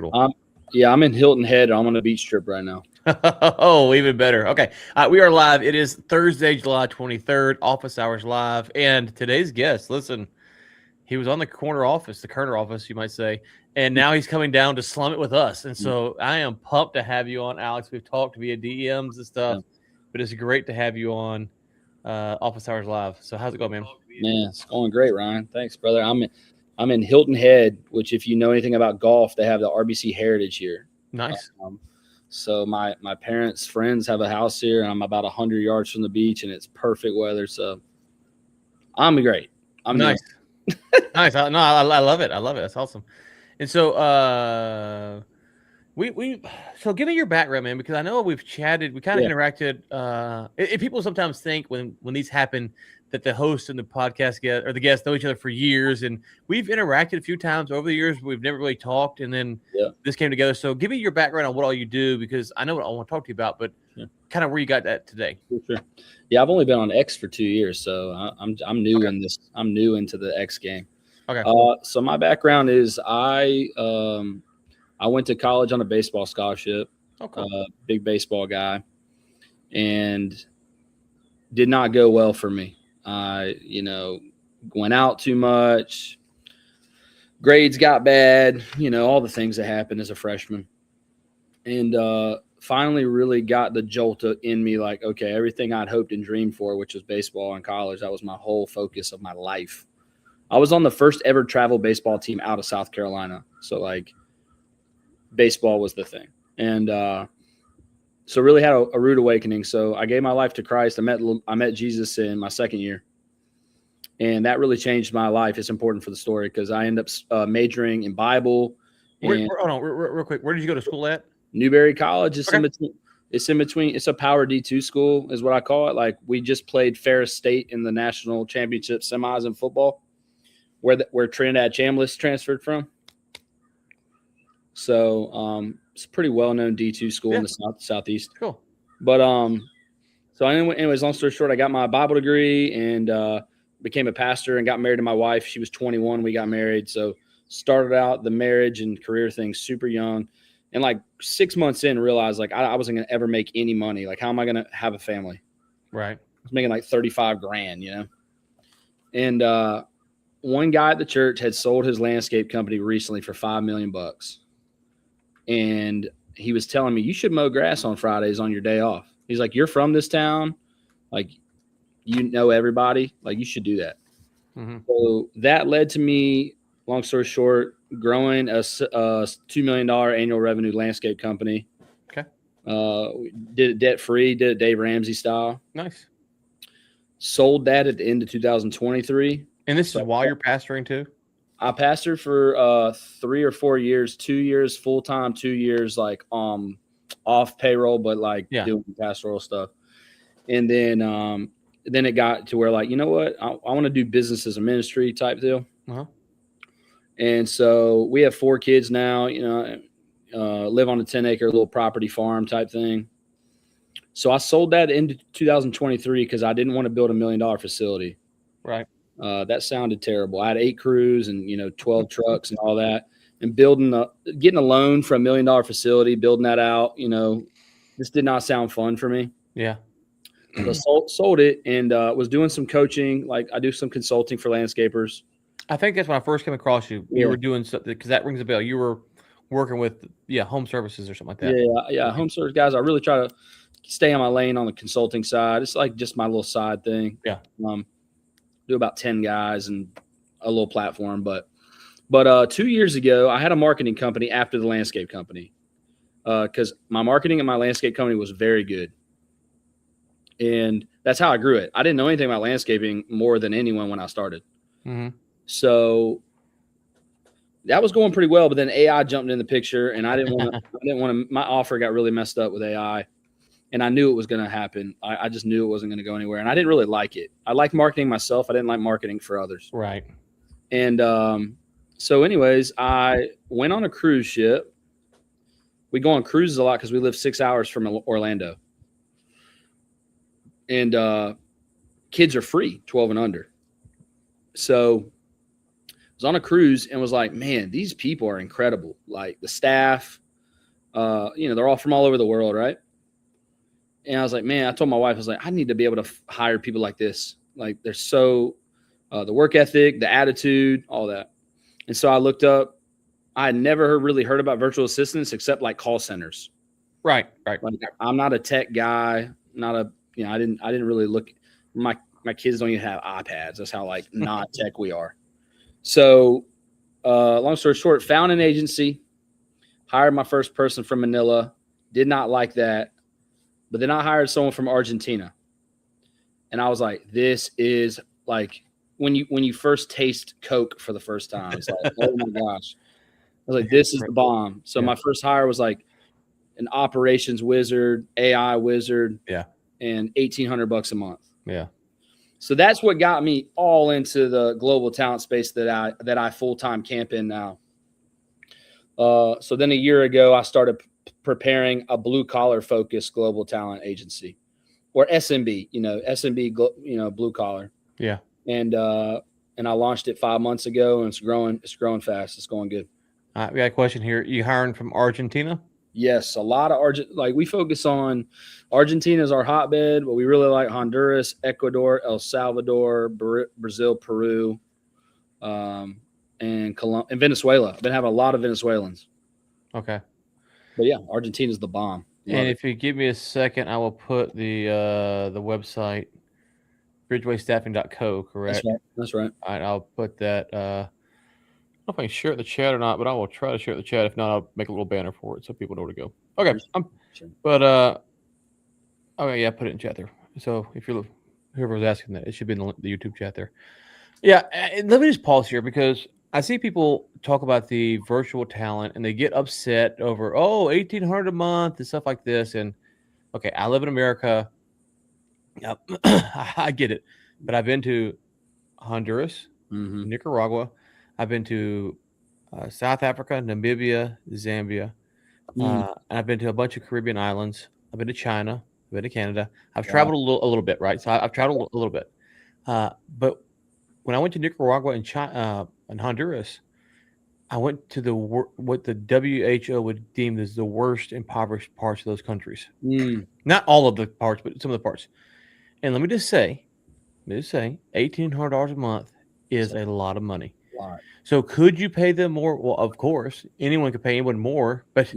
brutal. Yeah, I'm in Hilton Head. I'm on a beach trip right now. Oh, even better. Okay. We are live. It is Thursday, July 23rd, Office Hours Live. And today's guest, listen, he was on the corner office, you might say. And now he's coming down to slum it with us. And so I am pumped to have you on, Alex. We've talked via DMs and stuff, but it's great to have you on Office Hours Live. So how's it going, man? Man, it's going great, Ryan. Thanks, brother. I'm in Hilton Head, which if you know anything about golf, they have the RBC Heritage here. Nice. So my parents' friends have a house here, and I'm about 100 yards from the beach, and it's perfect weather. So I'm great. I'm nice. Nice. I love it. I love it. That's awesome. And so so give me your background, man, because I know we've chatted, we kind of interacted. And people sometimes think when these happen that the host and the podcast guest or the guests know each other for years, and we've interacted a few times over the years, but we've never really talked, and then this came together. So give me your background on what all you do, because I know what I want to talk to you about, but kind of where you got that today. Sure. Yeah, I've only been on X for 2 years, so I'm new in this. I'm new into the X game. Okay. So my background is I went to college on a baseball scholarship. Oh, cool. Big baseball guy, and did not go well for me. I, went out too much. Grades got bad. All the things that happen as a freshman, and finally really got the jolt in me. Like, okay, everything I'd hoped and dreamed for, which was baseball in college, that was my whole focus of my life. I was on the first ever travel baseball team out of South Carolina. So like baseball was the thing. And so really had a rude awakening. So I gave my life to Christ. I met Jesus in my second year. And that really changed my life. It's important for the story because I ended up majoring in Bible. Hold on, real quick. Where did you go to school at? Newberry College. It's in between. It's a power D2 school is what I call it. Like we just played Ferris State in the national championship semis in football, where Trinidad Chambliss transferred from. So it's a pretty well-known D2 school in the southeast. Cool. But so anyways, long story short, I got my Bible degree and became a pastor and got married to my wife. She was 21. We got married. So started out the marriage and career thing super young. And like 6 months in, realized like I wasn't going to ever make any money. Like, how am I going to have a family? Right. I was making like 35 grand, And one guy at the church had sold his landscape company recently for $5 million. And he was telling me, you should mow grass on Fridays on your day off. He's like, you're from this town. Like, you know everybody. Like, you should do that. Mm-hmm. So that led to me, long story short, growing a $2 million annual revenue landscape company. Okay. Did it debt-free, did it Dave Ramsey style. Nice. Sold that at the end of 2023. And this is while you're pastoring too? I pastored for 3 or 4 years, 2 years full-time, 2 years like off payroll, but like doing pastoral stuff. And then it got to where like, you know what, I want to do business as a ministry type deal. Uh-huh. And so we have 4 kids now, live on a 10-acre little property farm type thing. So I sold that into 2023 because I didn't want to build $1 million facility. Right. That sounded terrible. I had 8 crews and 12 trucks and all that, and getting a loan for $1 million facility, building that out. This did not sound fun for me. Yeah. So sold it and was doing some coaching. Like I do some consulting for landscapers. I think that's when I first came across you. You were doing something because that rings a bell. You were working with home services or something like that. Yeah. Home service guys. I really try to stay on my lane on the consulting side. It's like just my little side thing. Yeah. Do about 10 guys and a little platform. But 2 years ago, I had a marketing company after the landscape company because my marketing and my landscape company was very good. And that's how I grew it. I didn't know anything about landscaping more than anyone when I started. Mm-hmm. So that was going pretty well, but then AI jumped in the picture and I didn't want to, my offer got really messed up with AI and I knew it was going to happen. I just knew it wasn't going to go anywhere and I didn't really like it. I liked marketing myself. I didn't like marketing for others. Right. And so anyways, I went on a cruise ship. We go on cruises a lot because we live 6 hours from Orlando. And kids are free, 12 and under. So was on a cruise and was like, man, these people are incredible. Like the staff, they're all from all over the world, right? And I was like, man, I told my wife, I was like, I need to be able to hire people like this. Like they're so, the work ethic, the attitude, all that. And so I looked up, I had never really heard about virtual assistants except like call centers. Right. Like, I'm not a tech guy, I didn't really look, my kids don't even have iPads. That's how like not tech we are. So long story short, found an agency, hired my first person from Manila, did not like that. But then I hired someone from Argentina. And I was like, this is like when you first taste Coke for the first time. It's like, oh my gosh. I was like, this is the bomb. So my first hire was like an operations wizard, AI wizard, and $1,800 a month. Yeah. So that's what got me all into the global talent space that I full-time camp in now. So then a year ago, I started preparing a blue collar focused global talent agency, or SMB, SMB, blue collar. Yeah. And I launched it 5 months ago, and it's growing fast. It's going good. We got a question here. You hiring from Argentina? Yes, a lot of we focus on Argentina is our hotbed, but we really like Honduras, Ecuador, El Salvador, Brazil, Peru, and Venezuela. I've been having a lot of Venezuelans. Okay. But yeah, Argentina is the bomb. And if you give me a second, I will put the website bridgewaystaffing.co, correct? That's right. All right, I'll put that. I don't know if I can share it in the chat or not, but I will try to share it in the chat. If not, I'll make a little banner for it so people know where to go. Okay. Okay, put it in chat there. So if you're whoever was asking that, it should be in the YouTube chat there. Yeah, let me just pause here because I see people talk about the virtual talent and they get upset over $1,800 a month and stuff like this. And okay, I live in America. I get it, but I've been to Honduras, Nicaragua. I've been to South Africa, Namibia, Zambia, and I've been to a bunch of Caribbean islands. I've been to China. I've been to Canada. I've traveled a little bit, right? So I've traveled a little bit. But when I went to Nicaragua and China and Honduras, I went to what the WHO would deem as the worst impoverished parts of those countries. Not all of the parts, but some of the parts. And let me just say, $1,800 a month is a lot of money. Wow. So could you pay them more? Well, of course, anyone could pay anyone more, but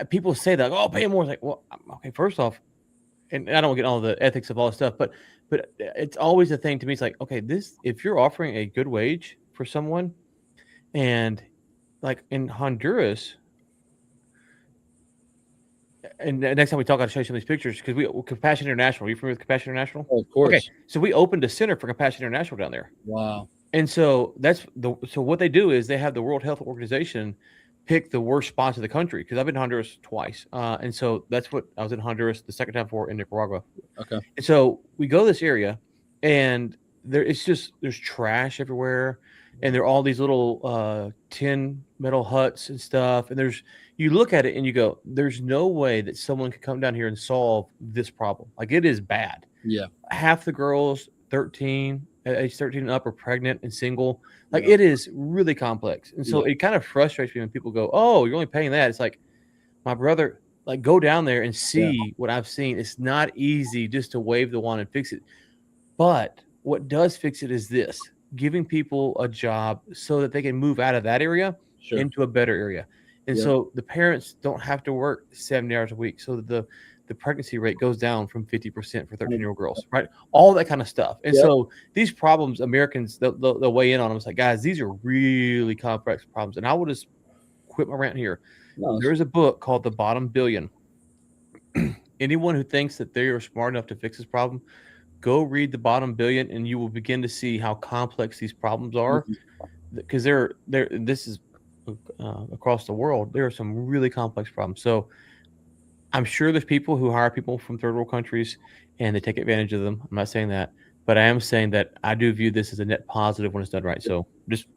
people say that, pay them more. It's like, well, okay, first off, and I don't get all the ethics of all this stuff, but it's always a thing to me. It's like, okay, if you're offering a good wage for someone, and like in Honduras, and next time we talk, I'll show you some of these pictures because Compassion International. Are you familiar with Compassion International? Oh, of course. Okay, so we opened a center for Compassion International down there. Wow. And so so what they do is they have the World Health Organization pick the worst spots of the country because I've been to Honduras twice. And so that's what I was in Honduras the second time before in Nicaragua. Okay. And so we go to this area and there's trash everywhere. And there are all these little tin metal huts and stuff. And you look at it and you go, there's no way that someone could come down here and solve this problem. Like it is bad. Yeah. Half the girls, age 13 and up are pregnant and single. Like it is really complex. And so it kind of frustrates me when people go, oh, you're only paying that. It's like, my brother, like go down there and see what I've seen. It's not easy just to wave the wand and fix it. But what does fix it is this, giving people a job so that they can move out of that area into a better area. And so the parents don't have to work 70 hours a week. So that the pregnancy rate goes down from 50% for 13-year-old girls, right? All that kind of stuff. And so these problems, Americans, they'll weigh in on them. It's like, guys, these are really complex problems. And I will just quit my rant here. There is a book called The Bottom Billion. Anyone who thinks that they are smart enough to fix this problem, go read The Bottom Billion and you will begin to see how complex these problems are. Because this is across the world. There are some really complex problems. So I'm sure there's people who hire people from third world countries and they take advantage of them. I'm not saying that, but I am saying that I do view this as a net positive when it's done right. So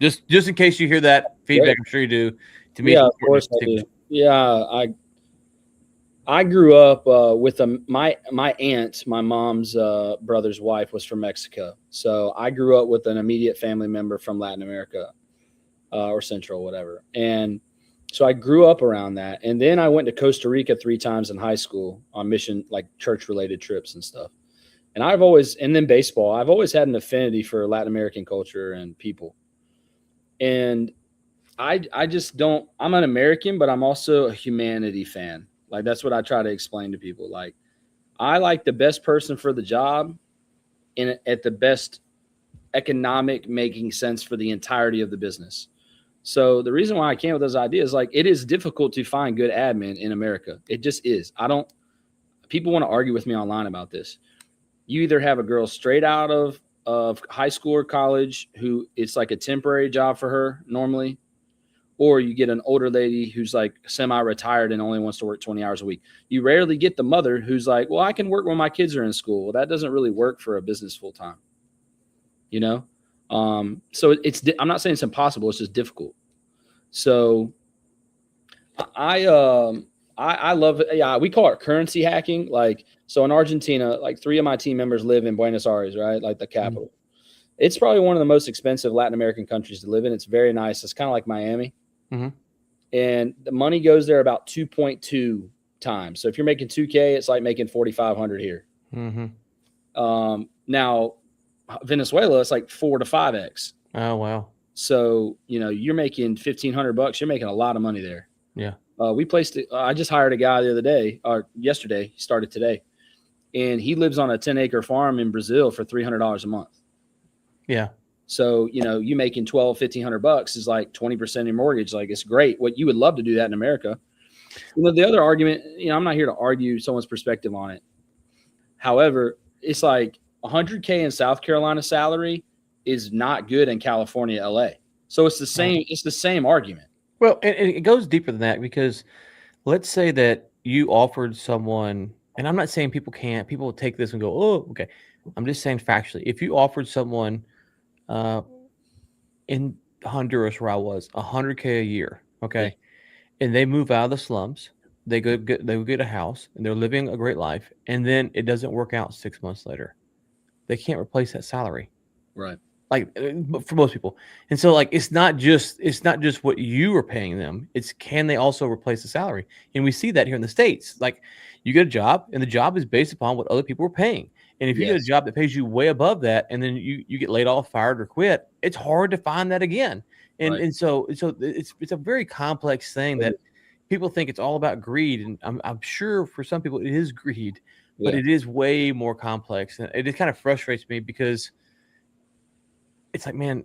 just in case you hear that feedback, I'm sure you do. To me, of course I do. Yeah, I grew up with my aunt, my mom's brother's wife was from Mexico. So I grew up with an immediate family member from Latin America or Central, whatever. And so I grew up around that. And then I went to Costa Rica 3 times in high school on mission, like church related trips and stuff. And then baseball, I've always had an affinity for Latin American culture and people. And I just don't, I'm an American, but I'm also a humanity fan. Like, that's what I try to explain to people. Like, I like the best person for the job and at the best economic making sense for the entirety of the business. So the reason why I came with those ideas, like, it is difficult to find good admin in America. It just is. People want to argue with me online about this. You either have a girl straight out of high school or college who it's like a temporary job for her normally, or you get an older lady who's like semi-retired and only wants to work 20 hours a week. You rarely get the mother who's like, well, I can work when my kids are in school. Well, that doesn't really work for a business full time, you know? So I'm not saying it's impossible. It's just difficult. So I love it. Yeah, we call it currency hacking. Like, so in Argentina, like 3 of my team members live in Buenos Aires, right? Like the capital. It's probably one of the most expensive Latin American countries to live in. It's very nice. It's kind of like Miami. And the money goes there about 2.2 times. So if you're making 2K, it's like making 4,500 here. Now Venezuela, it's like 4 to 5x. Oh, wow. So, you're making $1,500. You're making a lot of money there. Yeah. I just hired a guy the other day or yesterday. He started today, and he lives on a 10-acre farm in Brazil for $300 a month. Yeah. So, you making $1,500 is like 20% of your mortgage. Like, it's great. What you would love to do that in America. The other argument, I'm not here to argue someone's perspective on it. However, it's like 100K in South Carolina salary is not good in California, LA. So it's the same. It's the same argument. Well, and it goes deeper than that, because let's say that you offered someone, and I'm not saying people can't. People will take this and go, oh, okay. I'm just saying factually. If you offered someone in Honduras, where I was, 100K a year, okay, and they move out of the slums, they get a house, and they're living a great life, and then it doesn't work out 6 months later, they can't replace that salary, right? Like, for most people. And so, like, it's not just what you are paying them, it's can they also replace the salary. And we see that here in the States. Like, you get a job, and the job is based upon what other people are paying. And if you get a job that pays you way above that, and then you get laid off, fired, or quit, it's hard to find that again. And and so it's a very complex thing that people think it's all about greed. And I'm sure for some people it is greed, but it is way more complex. And it kind of frustrates me, because it's like, man,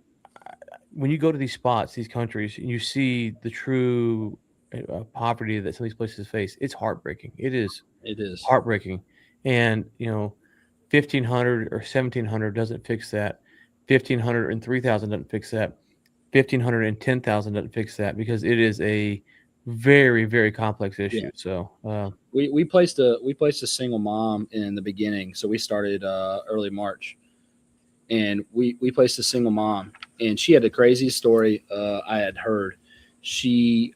when you go to these spots, these countries, and you see the true poverty that some of these places face, it's heartbreaking. It is heartbreaking. And 1,500 or 1,700 doesn't fix that. 1,500 and 3,000 doesn't fix that. 1,500 and 10,000 doesn't fix that, because it is a very, very complex issue. So we placed a single mom in the beginning. So we started early March, and we placed a single mom, and she had the craziest story I had heard.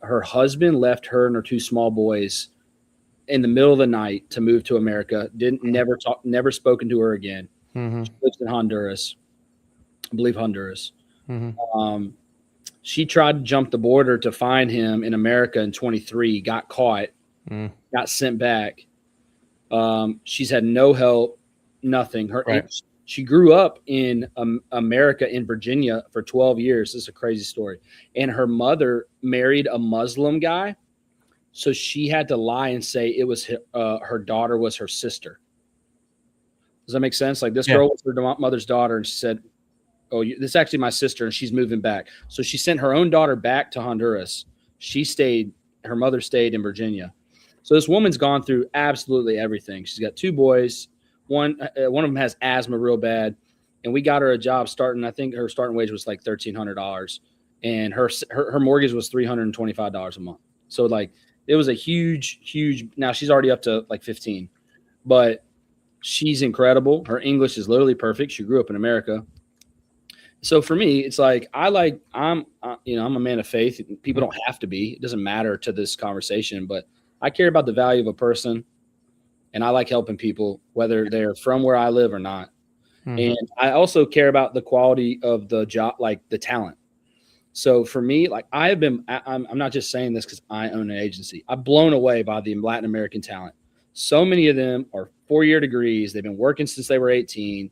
Her husband left her and her 2 small boys in the middle of the night to move to America. Never spoken to her again. She lives in Honduras, I believe Honduras. She tried to jump the border to find him in America in 23, got caught, got sent back. She's had no help, nothing. She grew up in America, in Virginia, for 12 years. This is a crazy story. And her mother married a Muslim guy. So she had to lie and say it was her daughter was her sister. Does that make sense? Like, this girl was her mother's daughter, and she said, oh, this is actually my sister, and she's moving back. So she sent her own daughter back to Honduras. Her mother stayed in Virginia. So this woman's gone through absolutely everything. She's got 2 boys. One of them has asthma real bad, and we got her a job starting. I think her starting wage was like $1,300, and her mortgage was $325 a month. So, like, it was a huge. Now she's already up to like 15, but she's incredible. Her English is literally perfect. She grew up in America. So for me, it's like I'm a man of faith. People don't have to be. It doesn't matter to this conversation, but I care about the value of a person, and I like helping people, whether they're from where I live or not. And I also care about the quality of the job, like the talent. So for me, like I'm not just saying this because I own an agency. I'm blown away by the Latin American talent. So many of them are 4-year degrees. They've been working since they were 18.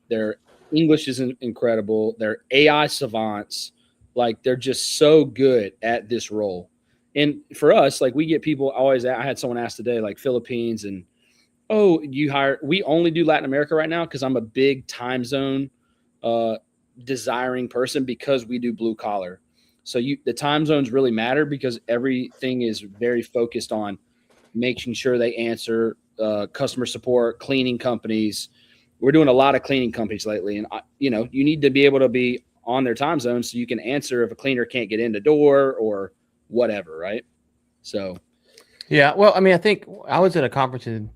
Their English is incredible. They're AI savants. Like they're just so good at this role. And for us, like we get people always, I had someone ask today, like Philippines and, oh, we only do Latin America right now because I'm a big time zone desiring person because we do blue collar. So the time zones really matter because everything is very focused on making sure they answer customer support, cleaning companies. We're doing a lot of cleaning companies lately. And, you need to be able to be on their time zone so you can answer if a cleaner can't get in the door or whatever, right? So. Yeah, well, I mean, I think I was at a conference in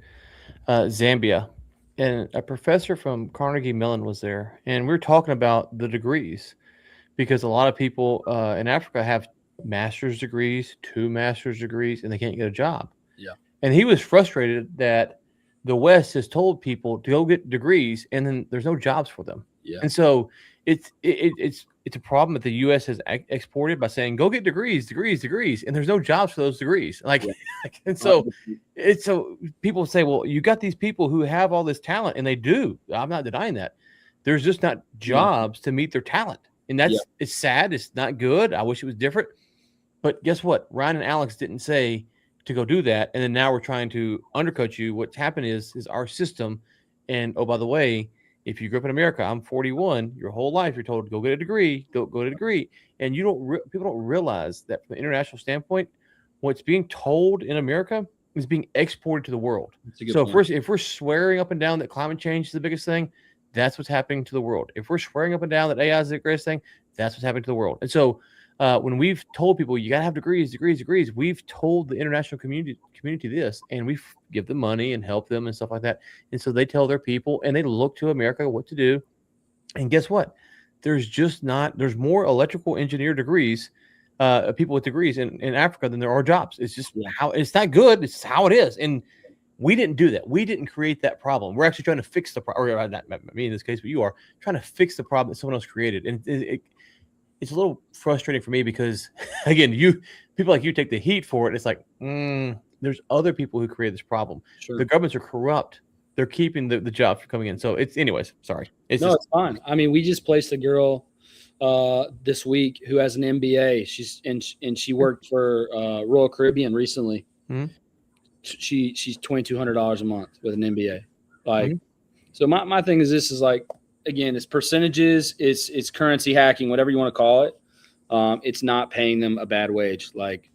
Zambia, and a professor from Carnegie Mellon was there, and we were talking about the degrees because a lot of people in Africa have master's degrees, 2 master's degrees, and they can't get a job. Yeah. And he was frustrated that the West has told people to go get degrees, and then there's no jobs for them. Yeah. And so it's a problem that the U.S. has exported by saying go get degrees, and there's no jobs for those degrees. Like, and so people say, well, you got these people who have all this talent, and they do. I'm not denying that. There's just not jobs to meet their talent, and it's sad. It's not good. I wish it was different. But guess what? Ryan and Alex didn't say to go do that, and then now we're trying to undercut you. What's happened is our system, and oh, by the way, if you grew up in America, I'm 41. Your whole life, you're told to go get a degree, go get a degree, and people don't realize that from an international standpoint, what's being told in America is being exported to the world. So if we're swearing up and down that climate change is the biggest thing, that's what's happening to the world. If we're swearing up and down that AI is the greatest thing, that's what's happening to the world. And so when we've told people you got to have degrees, we've told the international community this, and we give them money and help them and stuff like that. And so they tell their people, and they look to America what to do. And guess what? There's more electrical engineer degrees, people with degrees in Africa than there are jobs. It's just how it's not good. It's how it is. And we didn't do that. We didn't create that problem. We're actually trying to fix the problem, or not me in this case, but you are trying to fix the problem that someone else created. And it's a little frustrating for me because, again, people like you take the heat for it. It's like, there's other people who created this problem. Sure. The governments are corrupt. They're keeping the jobs from coming in. So anyways, sorry. It's fine. I mean, we just placed a girl this week who has an MBA. She worked for Royal Caribbean recently. Mm-hmm. She's $2,200 a month with an MBA. So my thing is this is like, again, it's percentages, it's currency hacking, whatever you want to call it. It's not paying them a bad wage. Like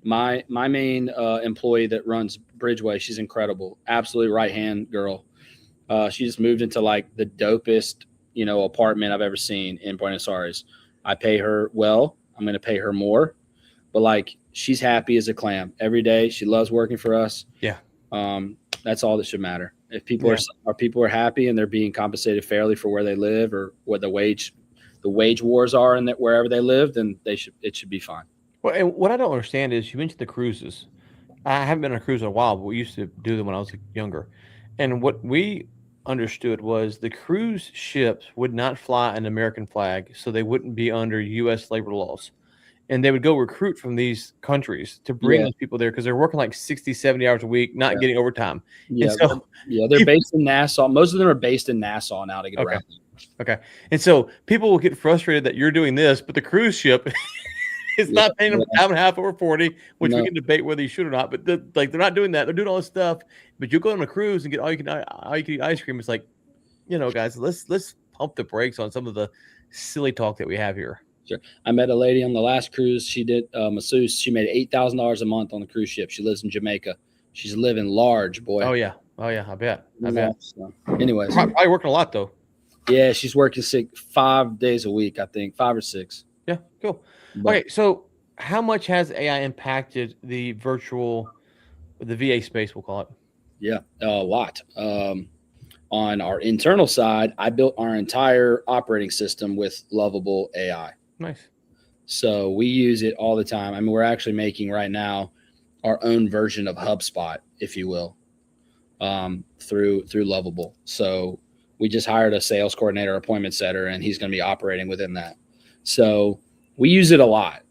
my main employee that runs Bridgeway, she's incredible, absolutely right hand girl. She just moved into like the dopest apartment I've ever seen in Buenos Aires. I pay her well. I'm going to pay her more, but like she's happy as a clam every day. She loves working for us. Yeah. That's all that should matter. If people are happy and they're being compensated fairly for where they live or what the wage wars are and that wherever they live, then it should be fine. Well, and what I don't understand is you mentioned the cruises. I haven't been on a cruise in a while, but we used to do them when I was younger. And what we understood was the cruise ships would not fly an American flag, so they wouldn't be under U.S. labor laws. And they would go recruit from these countries to bring those people there because they're working like 60, 70 hours a week, not getting overtime. Yeah, so, they're based in Nassau. Most of them are based in Nassau now to get around. Okay. And so people will get frustrated that you're doing this, but the cruise ship is not paying them time and a half over 40, which we can debate whether you should or not. But they're not doing that. They're doing all this stuff. But you go on a cruise and get all you can eat ice cream. It's like, guys, let's pump the brakes on some of the silly talk that we have here. Sure. I met a lady on the last cruise. She did masseuse. She made $8,000 a month on the cruise ship. She lives in Jamaica. She's living large, boy. Oh yeah. I bet. So, anyways, probably working a lot though. Yeah, she's working 5 days a week. I think 5 or 6. Yeah, cool. Okay, so how much has AI impacted the VA space? We'll call it. Yeah, a lot. On our internal side, I built our entire operating system with Lovable AI. Nice. So we use it all the time. I mean, we're actually making right now our own version of HubSpot, if you will, through Lovable. So we just hired a sales coordinator, appointment setter, and he's going to be operating within that. So we use it a lot.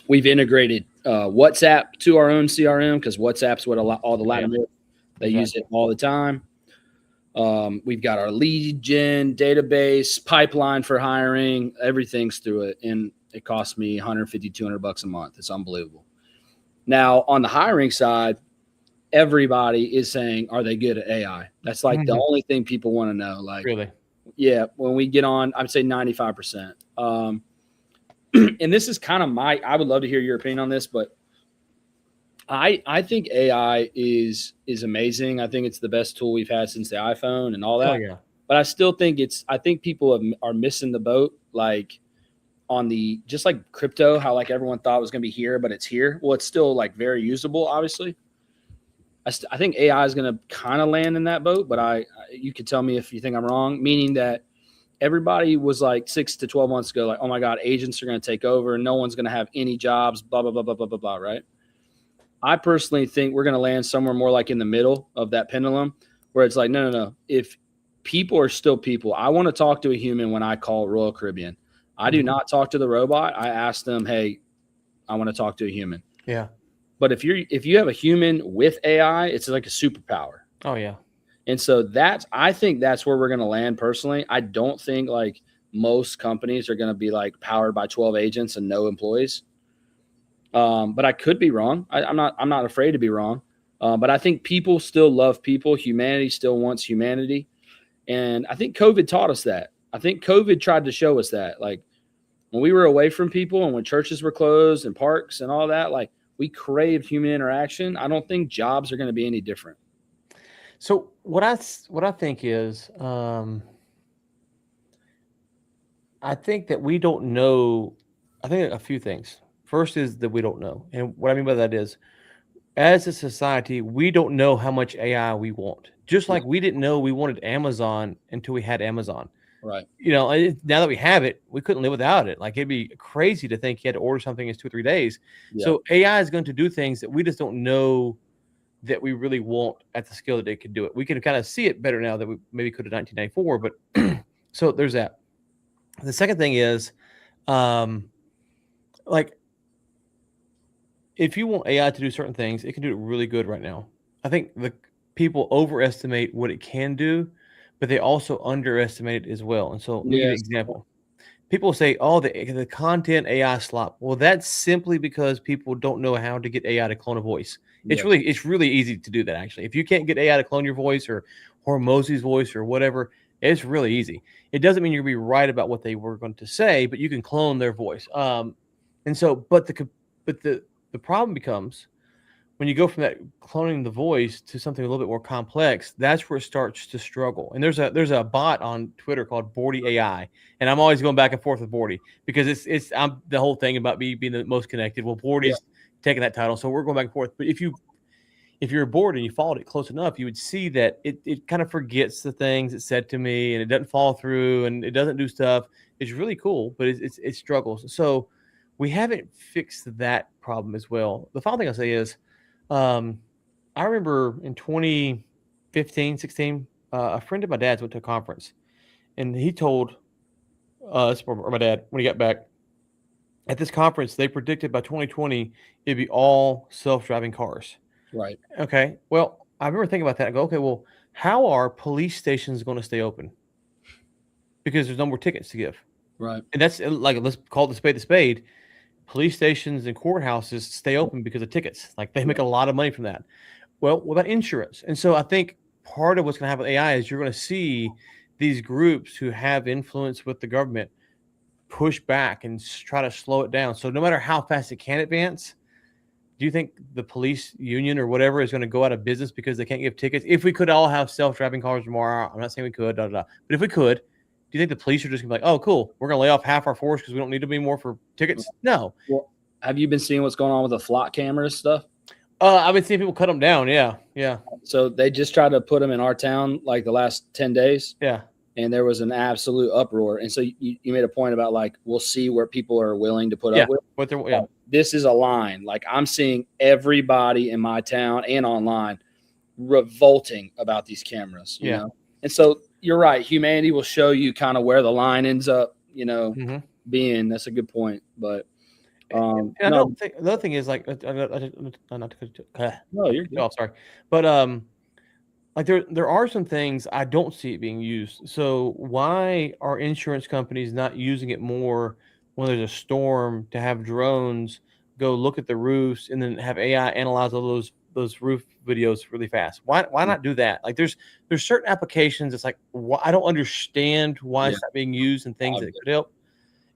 We've integrated WhatsApp to our own CRM because WhatsApp's what all the Latin America, they use it all the time. We've got our lead gen database, pipeline for hiring, everything's through it. And it costs me $150, $200 a month. It's unbelievable. Now on the hiring side, everybody is saying, are they good at AI? That's like the only thing people want to know. Like, really? Yeah. When we get on, I'd say 95%. And this is kind of I would love to hear your opinion on this, but I think AI is amazing. I think it's the best tool we've had since the iPhone and all that. Oh, yeah. But I still think I think people are missing the boat. Like on just like crypto, how like everyone thought it was going to be here, but it's here. Well, it's still like very usable, obviously. I think AI is going to kind of land in that boat, but you could tell me if you think I'm wrong, meaning that everybody was like 6 to 12 months ago, like, oh my God, agents are going to take over and no one's going to have any jobs, blah, blah, blah, blah, blah, blah, blah, right? I personally think we're going to land somewhere more like in the middle of that pendulum where it's like, no. If people are still people, I want to talk to a human when I call Royal Caribbean. I do not talk to the robot. I ask them, hey, I want to talk to a human. Yeah. But if you have a human with AI, it's like a superpower. Oh, yeah. And so I think that's where we're going to land personally. I don't think like most companies are going to be like powered by 12 agents and no employees. But I could be wrong. I'm not afraid to be wrong. But I think people still love people. Humanity still wants humanity. And I think COVID taught us that. I think COVID tried to show us that. Like when we were away from people and when churches were closed and parks and all that, like we craved human interaction. I don't think jobs are going to be any different. So what I think is, I think that we don't know. I think a few things. First is that we don't know. And what I mean by that is, as a society, we don't know how much AI we want. Just like we didn't know we wanted Amazon until we had Amazon. Right. Now that we have it, we couldn't live without it. Like it'd be crazy to think you had to order something in 2 or 3 days. Yeah. So AI is going to do things that we just don't know that we really want at the scale that they could do it. We can kind of see it better now than we maybe could in 1994. But so there's that. The second thing is, like, if you want AI to do certain things, it can do it really good right now. I think the people overestimate what it can do, but they also underestimate it as well. And so, let me give you an example. People say, "Oh, the content AI slop." Well, that's simply because people don't know how to get AI to clone a voice. It's really easy to do that. Actually, if you can't get AI to clone your voice or Hormozi's voice or whatever, it's really easy. It doesn't mean you're gonna be right about what they were going to say, but you can clone their voice. And so, but the problem becomes when you go from that cloning the voice to something a little bit more complex. That's where it starts to struggle. And there's a bot on Twitter called Bordy AI, and I'm always going back and forth with Bordy because I'm the whole thing about me being the most connected. Well, Bordy's taking that title, so we're going back and forth. But if you're bored and you followed it close enough, you would see that it kind of forgets the things it said to me, and it doesn't follow through, and it doesn't do stuff. It's really cool, but it struggles. So we haven't fixed that problem as well. The final thing I'll say is, I remember in 2015, 16, a friend of my dad's went to a conference, and he told us, or my dad, when he got back, at this conference, they predicted by 2020, it'd be all self-driving cars. Right. Okay. Well, I remember thinking about that. I go, okay, well, how are police stations going to stay open? Because there's no more tickets to give. Right. And that's like, let's call the spade a spade. Police stations and courthouses stay open because of tickets. Like they make a lot of money from that. Well, what about insurance? And so I think part of what's going to happen with AI is you're going to see these groups who have influence with the government push back and try to slow it down. So no matter how fast it can advance, do you think the police union or whatever is going to go out of business because they can't give tickets? If we could all have self-driving cars tomorrow, I'm not saying we could, but if we could, do you think the police are just going to be like, oh, cool, we're going to lay off half our force because we don't need to be more for tickets? No. Well, have you been seeing what's going on with the flock cameras stuff? I've been seeing people cut them down. Yeah. So they just tried to put them in our town like the last 10 days. Yeah. And there was an absolute uproar. And so you made a point about like, we'll see where people are willing to put up with. this is a line. Like I'm seeing everybody in my town and online revolting about these cameras, you know? And so you're right. Humanity will show you kind of where the line ends up, you know, being. That's a good point. But and I don't think the other thing is like, not to no, you're good. Oh, sorry. But like there are some things I don't see it being used. So why are insurance companies not using it more when there's a storm to have drones go look at the roofs and then have AI analyze all those roof videos really fast? Why not do that? Like there's certain applications. It's like I don't understand why it's not being used in things that could help.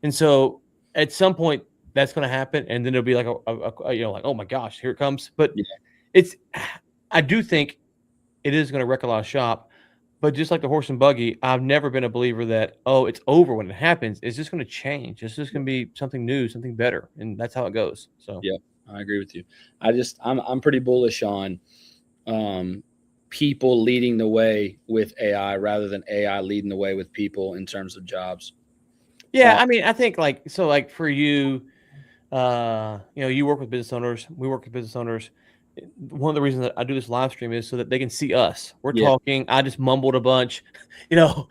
And so at some point that's going to happen, and then it'll be like a you know, like, oh my gosh, here it comes. But I do think it is going to wreck a lot of shop. But just like the horse and buggy, I've never been a believer that, oh, it's over when it happens. It's just going to change. It's just going to be something new, something better, and that's how it goes. So yeah, I agree with you. I'm pretty bullish on people leading the way with AI rather than AI leading the way with people in terms of jobs. Yeah, I mean, I think like for you, you know, you work with business owners. We work with business owners. One of the reasons that I do this live stream is so that they can see us. We're talking. I just mumbled a bunch, you know,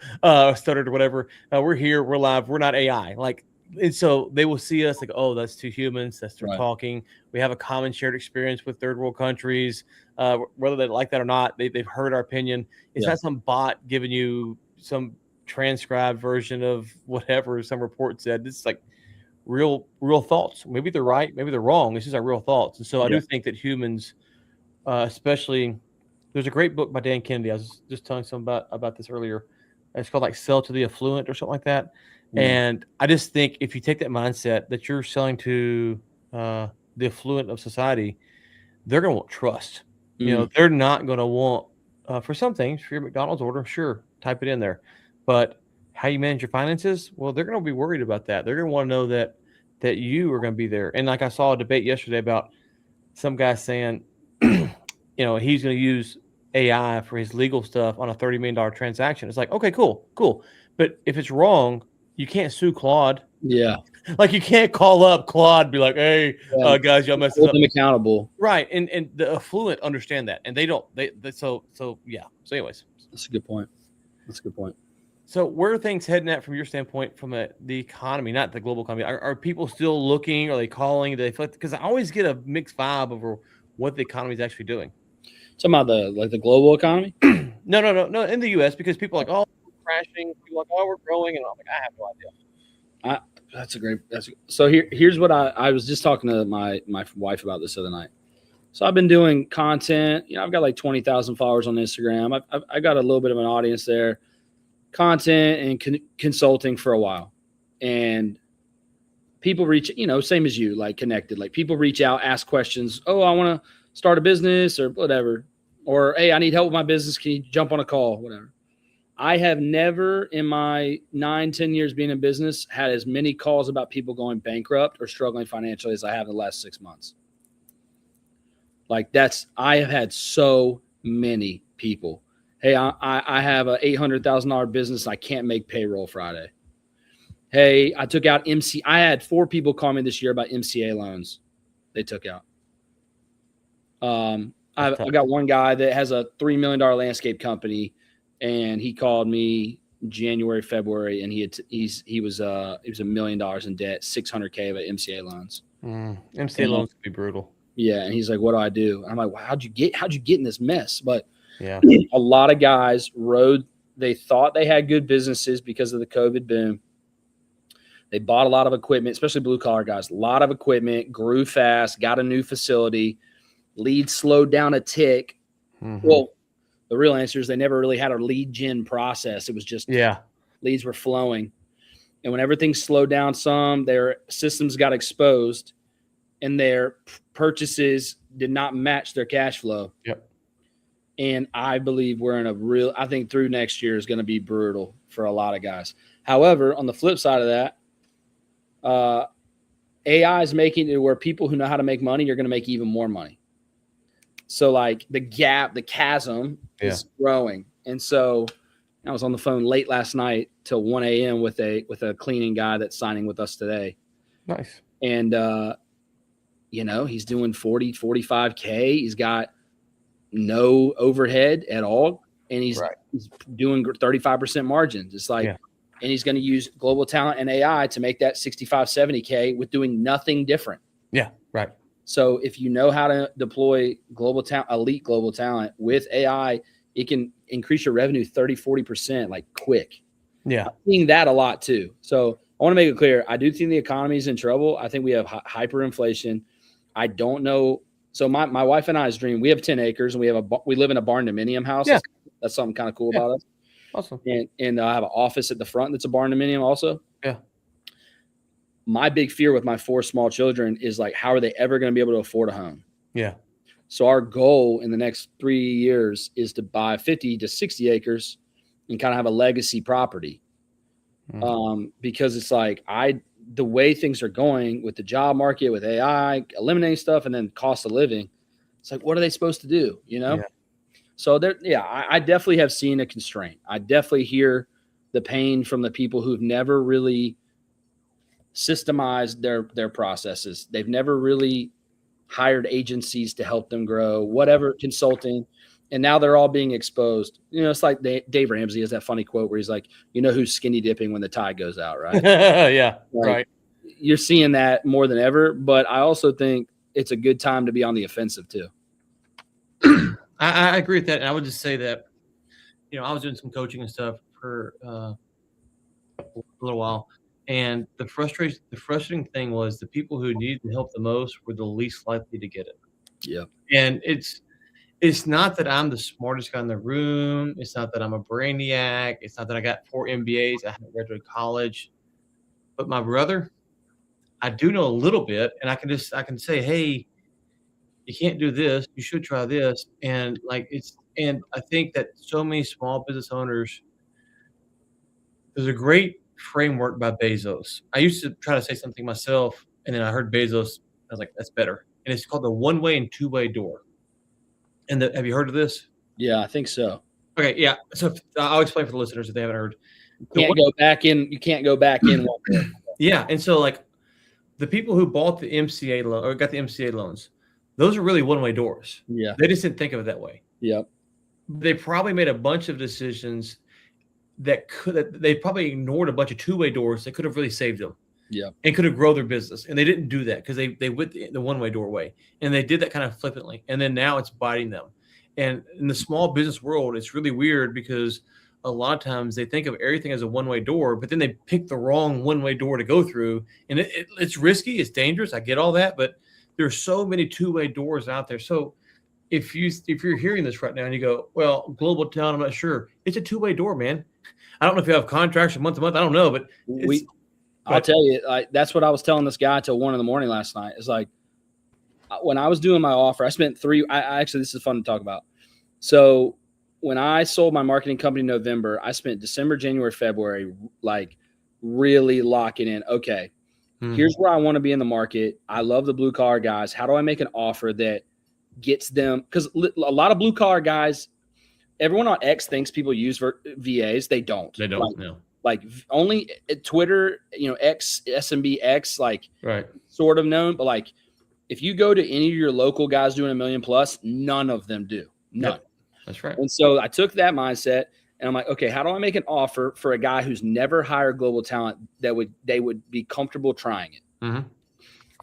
stuttered or whatever. We're here. We're live. We're not AI. Like, and so they will see us like, oh, that's two humans. That's their talking. We have a common shared experience with third world countries. Whether they like that or not, they've heard our opinion. It's not some bot giving you some transcribed version of whatever some report said. It's like real thoughts. Maybe they're right, maybe they're wrong. It's just our real thoughts. And so I do think that humans, especially, there's a great book by Dan Kennedy. I was just telling someone about this earlier. It's called like Sell to the Affluent or something like that. And I just think if you take that mindset that you're selling to the affluent of society, they're going to want trust. You know, they're not going to want, for some things, for your McDonald's order, sure, type it in there. But how you manage your finances, well, they're going to be worried about that. They're going to want to know that you are going to be there. And like I saw a debate yesterday about some guy saying, you know, he's going to use AI for his legal stuff on a $30 million transaction. It's like, okay, cool. But if it's wrong, you can't sue Claude. Yeah. Like you can't call up Claude and be like, hey, guys, y'all messed up. Hold them accountable. Right. And the affluent understand that. And they don't. So yeah. So anyways. That's a good point. So where are things heading at from your standpoint, from the economy, not the global economy? Are people still looking? Are they calling? Because I always get a mixed vibe over what the economy is actually doing. Talking about the global economy? No, in the U.S. because people are like, oh, we're crashing. People are like, oh, we're growing, and I'm like, I have no idea. So here's what I was just talking to my wife about this other night. So I've been doing content. You know, I've got like 20,000 followers on Instagram. I got a little bit of an audience there. Content and consulting for a while, and people reach, you know, same as you, like connected, like people reach out, ask questions. Oh, I want to start a business or whatever, or hey, I need help with my business. Can you jump on a call? Whatever. I have never in my 9-10 years being in business had as many calls about people going bankrupt or struggling financially as I have in the last 6 months. Like I have had so many people. Hey, I have a $800,000 business. I can't make payroll Friday. Hey, I took out I had 4 people call me this year about MCA loans they took out. I got one guy that has a $3 million landscape company, and he called me January, February, and he was $1 million in debt, $600K of MCA loans. MCA loans could be brutal. Yeah, and he's like, "What do I do?" I'm like, "Wow, how'd you get in this mess?" But yeah, a lot of guys they thought they had good businesses because of the COVID boom. They bought a lot of equipment, especially blue collar guys, a lot of equipment, grew fast, got a new facility, leads slowed down a tick. Well, the real answer is they never really had a lead gen process. It was just leads were flowing. And when everything slowed down some, their systems got exposed and their purchases did not match their cash flow. Yep. And I believe I think through next year is going to be brutal for a lot of guys. However, on the flip side of that, AI is making it where people who know how to make money are going to make even more money. So like the chasm is growing. And so I was on the phone late last night till 1 a.m. with a cleaning guy that's signing with us today. Nice. And he's doing 40, 45K. He's got no overhead at all. And he's doing 35% margins. It's like, and he's going to use global talent and AI to make that 65, 70K with doing nothing different. Yeah. Right. So if you know how to deploy elite global talent with AI, it can increase your revenue 30, 40%, like quick. Yeah. I'm seeing that a lot too. So I want to make it clear. I do think the economy is in trouble. I think we have hyperinflation. I don't know. So my wife and I's dream, we have 10 acres and we live in a barn dominium house. Yeah. That's something kind of cool about us. Awesome. And I have an office at the front that's a barn dominium also. Yeah. My big fear with my 4 small children is like, how are they ever going to be able to afford a home? Yeah. So our goal in the next 3 years is to buy 50 to 60 acres and kind of have a legacy property. Because it's like the way things are going with the job market, with AI, eliminating stuff, and then cost of living, it's like, what are they supposed to do? Yeah. So I definitely have seen a constraint. I definitely hear the pain from the people who've never really systemized their processes. They've never really hired agencies to help them grow, whatever, consulting. And now they're all being exposed. It's like Dave Ramsey has that funny quote where he's like, who's skinny dipping when the tide goes out, right? Yeah, right. You're seeing that more than ever. But I also think it's a good time to be on the offensive too. I agree with that. And I would just say that, I was doing some coaching and stuff for a little while. And the frustrating thing was the people who needed the help the most were the least likely to get it. Yeah. And it's not that I'm the smartest guy in the room. It's not that I'm a brainiac. It's not that I got 4 MBAs. I haven't graduated college. But my brother, I do know a little bit, and I can say, hey, you can't do this. You should try this. And and I think that so many small business owners, there's a great framework by Bezos. I used to try to say something myself, and then I heard Bezos. I was like, that's better. And it's called the one-way and two-way door. And have you heard of this? Yeah, I think so. Okay, yeah. So I'll explain for the listeners if they haven't heard. You can't go back in. You can't go back in. Yeah, and so like the people who bought the MCA loan or got the MCA loans, those are really one-way doors. Yeah, they just didn't think of it that way. Yep. They probably made a bunch of decisions that they probably ignored a bunch of two-way doors that could have really saved them. Yeah, and could have grown their business, and they didn't do that because they went the one-way doorway, and they did that kind of flippantly, and then now it's biting them. And in the small business world, it's really weird because a lot of times they think of everything as a one-way door, but then they pick the wrong one-way door to go through, and it's risky, it's dangerous. I get all that, but there's so many two-way doors out there. So if you're hearing this right now and you go, well, global talent, I'm not sure. It's a two-way door, man. I don't know if you have contracts from month to month. I don't know, but I'll tell you, that's what I was telling this guy till 1 a.m. last night. It's like when I was doing my offer, I spent actually, this is fun to talk about. So when I sold my marketing company in November, I spent December, January, February, like really locking in. Okay, here's where I want to be in the market. I love the blue collar guys. How do I make an offer that gets them? Because a lot of blue collar guys, everyone on X thinks people use VAs. They don't. They don't. No. Like only Twitter, X, SMB X, like sort of known. But like if you go to any of your local guys doing $1 million plus, none of them do. None. Yep. That's right. And so I took that mindset and I'm like, okay, how do I make an offer for a guy who's never hired global talent that they would be comfortable trying it? Mm-hmm.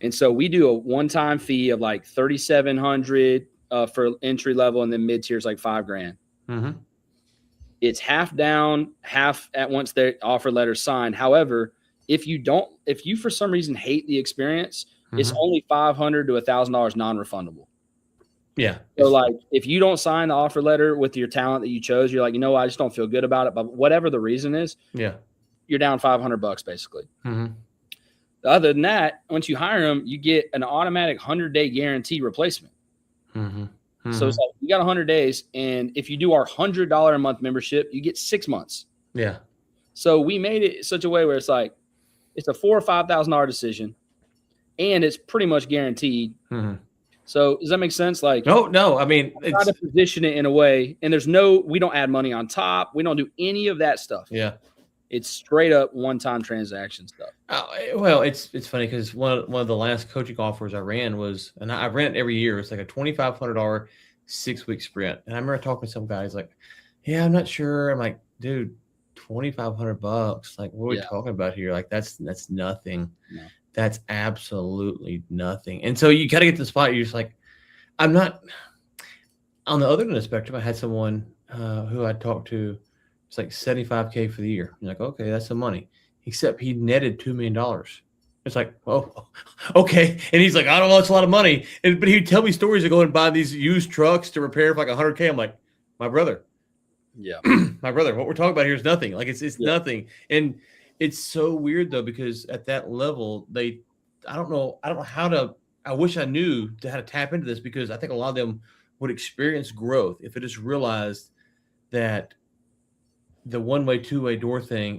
And so we do a one-time fee of like $3,700 for entry level, and then mid-tier is like $5,000. Mm-hmm. It's half down, half at once their offer letter signed. However, if you for some reason hate the experience, it's only $500 to $1,000 non-refundable. Yeah. So like if you don't sign the offer letter with your talent that you chose, you're like, I just don't feel good about it. But whatever the reason is, you're down $500 basically. Mm-hmm. Other than that, once you hire them, you get an automatic 100-day guarantee replacement. Mm-hmm. Mm-hmm. So it's like you got 100 days, and if you do our $100 a month membership, you get 6 months. Yeah. So we made it such a way where it's like it's a $4,000 or $5,000 decision, and it's pretty much guaranteed. Mm-hmm. So does that make sense? Like no. I mean, try to position it in a way, and we don't add money on top. We don't do any of that stuff. Yeah. It's straight up one-time transaction stuff. Well, it's funny because one of the last coaching offers I ran was, and I ran it every year. It's like a $2,500 6-week sprint. And I remember talking to some guys like, yeah, I'm not sure. I'm like, dude, $2,500. Like, what are we talking about here? Like, that's nothing. No. That's absolutely nothing. And so you got to get to the spot. You're just like, I'm not. On the other end of the spectrum, I had someone who I talked to. It's like $75K for the year. You're like, okay, that's some money. Except he netted $2 million. It's like, oh, okay. And he's like, I don't know, it's a lot of money. But he'd tell me stories of going and buy these used trucks to repair for like $100K. I'm like, my brother. Yeah. My brother, what we're talking about here is nothing. Like it's nothing. And it's so weird though, because at that level, I don't know how to, I wish I knew how to tap into this, because I think a lot of them would experience growth if it is realized that the one-way, two-way door thing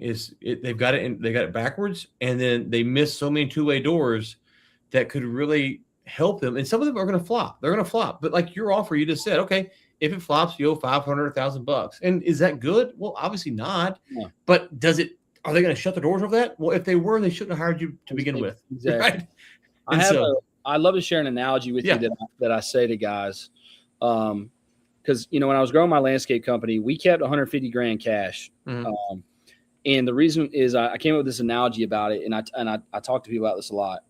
they've got it backwards, and then they miss so many two-way doors that could really help them. And some of them are going to flop. They're going to flop. But like your offer, you just said, okay, if it flops, you owe $500, $1,000. And is that good? Well, obviously not. No. But are they going to shut the doors over that? Well, if they were, they shouldn't have hired you to begin with. Exactly. Right? I love to share an analogy with you that I say to guys. Because, when I was growing my landscape company, we kept $150,000 cash. Mm-hmm. And the reason is I came up with this analogy about it, and I talk to people about this a lot.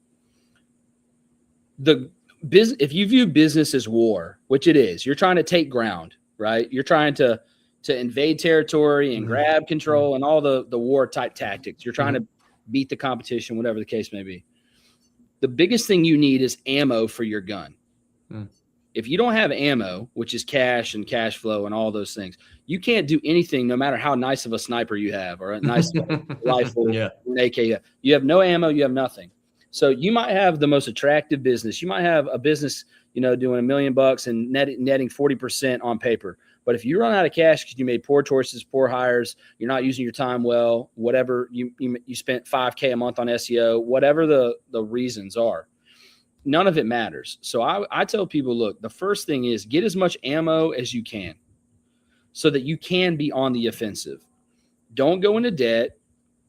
If you view business as war, which it is, you're trying to take ground, right? You're trying to invade territory and grab control and all the war type tactics. You're trying to beat the competition, whatever the case may be. The biggest thing you need is ammo for your gun. If you don't have ammo, which is cash and cash flow and all those things, you can't do anything, no matter how nice of a sniper you have or a nice rifle, an AK. You have no ammo, you have nothing. So you might have the most attractive business. You might have a business, doing $1 million and netting 40% on paper. But if you run out of cash because you made poor choices, poor hires, you're not using your time well, whatever, you spent $5K a month on SEO, whatever the reasons are, none of it matters. So I tell people, look, the first thing is get as much ammo as you can so that you can be on the offensive. Don't go into debt.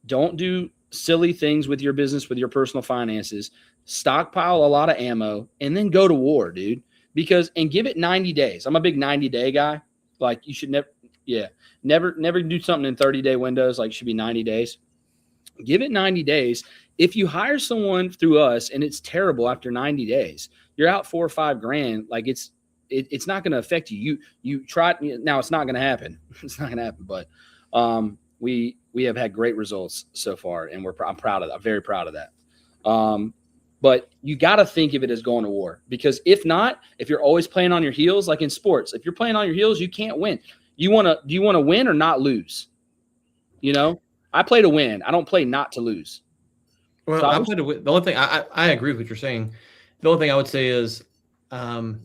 Don't do silly things with your business, with your personal finances. Stockpile a lot of ammo and then go to war, dude. And give it 90 days. I'm a big 90-day guy. Like you should never do something in 30-day windows. Like it should be 90 days. Give it 90 days. If you hire someone through us and it's terrible after 90 days, you're out $4 or $5 like it's not going to affect you. You try now. It's not going to happen. It's not going to happen. But we have had great results so far, and I'm proud of that. I'm very proud of that. But you got to think of it as going to war, because if not, if you're always playing on your heels, like in sports, if you're playing on your heels, you can't win. Do you want to win or not lose? I play to win. I don't play not to lose. Well, so I play to win. The only thing I agree with what you're saying. The only thing I would say is, at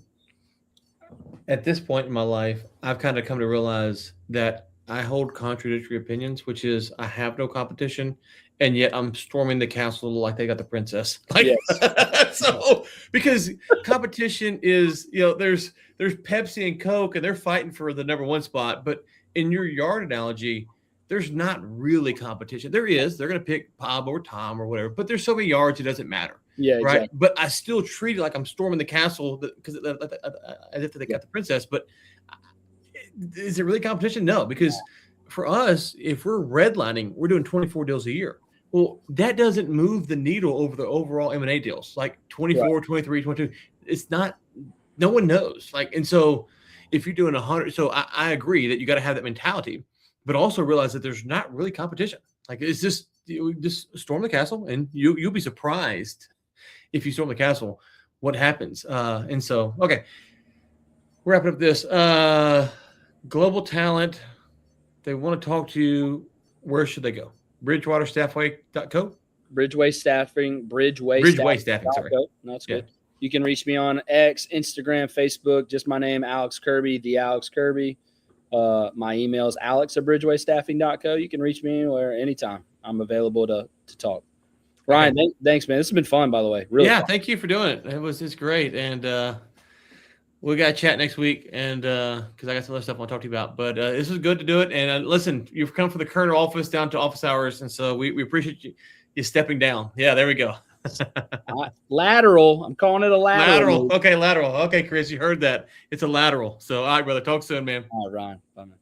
this point in my life, I've kind of come to realize that I hold contradictory opinions, which is I have no competition, and yet I'm storming the castle like they got the princess. So because competition is, there's Pepsi and Coke, and they're fighting for the number one spot. But in your yard analogy, there's not really competition. There is. They're going to pick Bob or Tom or whatever, but there's so many yards, it doesn't matter. Yeah, right. Exactly. But I still treat it like I'm storming the castle because as if they got the princess. But is it really competition? No, because for us, if we're redlining, we're doing 24 deals a year. Well, that doesn't move the needle over the overall M&A deals, like 24, 23, 22. It's not. No one knows. And so if you're doing 100, so I agree that you got to have that mentality. But also realize that there's not really competition. It's just storm the castle, and you'll be surprised if you storm the castle what happens. And so, okay, wrapping up this global talent. They want to talk to you. Where should they go? BridgewaterStaffing.co. Bridgeway Staffing. Sorry, no, that's good. You can reach me on X, Instagram, Facebook. Just my name, Alex Kirby, the Alex Kirby. My email is alex@bridgewaystaffing.co. You can reach me anywhere, anytime. I'm available to talk. Ryan, thanks, man. This has been fun, by the way. Really fun. Thank you for doing it. It's great. And We got to chat next week, and because I got some other stuff I want to talk to you about. But this was good to do it. And listen, you've come from the Kerner office down to office hours, and so we appreciate you stepping down. Yeah, there we go. Lateral. I'm calling it a lateral. Lateral. Okay, lateral. Okay, Chris, you heard that. It's a lateral. So, all right, brother. Talk soon, man. All right, Ryan. Bye, man.